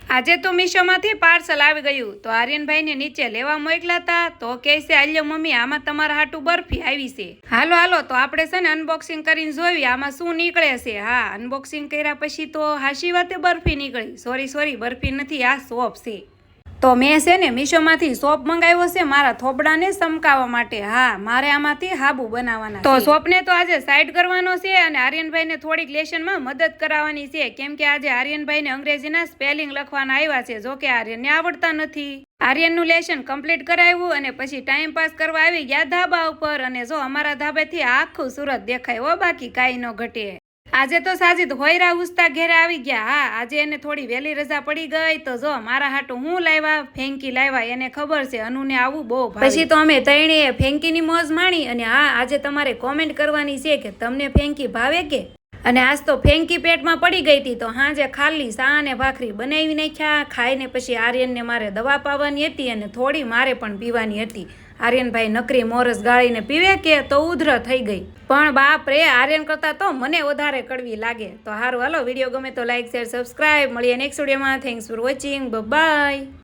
આજે તો મીશોમાંથી પાર્સલ આવી ગયું તો આર્યનભાઈને નીચે લેવા મોકલ્યા હતા તો કહે છે આલ્યો મમ્મી આમાં તમારા હાટું બરફી આવી છે। હાલો હાલો તો આપણે છે ને અનબોક્સિંગ કરીને જોઈએ આમાં શું નીકળે છે। હા, અનબોક્સિંગ કર્યા પછી તો હાશી વાતે બરફી નીકળી। સોરી બરફી નથી, આ સોપ છે। તો મેં છે ને મીશોમાંથી સોપ મંગાવ્યો છે મારા થોબડાને ચમકાવવા માટે। હા, મારે આમાંથી હાબુ બનાવવાના તો સોપને તો આજે સાઈડ કરવાનો છે અને આર્યનભાઈને થોડીક લેશનમાં મદદ કરાવવાની છે કેમ કે આજે આર્યનભાઈને અંગ્રેજીના સ્પેલિંગ લખવાના આવ્યા છે, જો કે આર્યનને આવડતા નથી। આર્યનનું લેશન કમ્પ્લીટ કરાવ્યું અને પછી ટાઈમ પાસ કરવા આવી ગયા ધાબા ઉપર અને જો અમારા ધાબેથી આખું સુરત દેખાય હો, બાકી કાંઈ ન ઘટે। આજે તો સાજીદ હોયરા ઉસ્તા ઘેરે આવી ગયા। હા, આજે એને થોડી વહેલી રજા પડી ગઈ તો જો મારા હાટું હું લાવ્યા, ફેંકી લાવ્યા। એને ખબર છે અનુને આવું બહુ ભાવે। પછી તો અમે ત્રણેય ફેંકીની મોજ માણી અને હા, આજે તમારે કોમેન્ટ કરવાની છે કે તમને ફેંકી ભાવે કે। અને આજ તો ફેંકી પેટમાં પડી ગઈ હતી તો હાજે ખાલી સા અને ભાખરી બનાવી નાખ્યા। ખાઈને પછી આર્યનને મારે દવા પાવાની હતી અને થોડી મારે પણ પીવાની હતી। આર્યનભાઈ નકરી મોરસ ગાળીને પીવે કે તો ઉધર થઈ ગઈ, પણ બાપ રે આર્યન કરતા તો મને વધારે કડવી લાગે। તો હારું હાલો, વિડીયો ગમે તો લાઈક શેર સબસ્ક્રાઈબ, મળીએ નેક્સ્ટ વિડીયોમાં। Thanks for watching, by.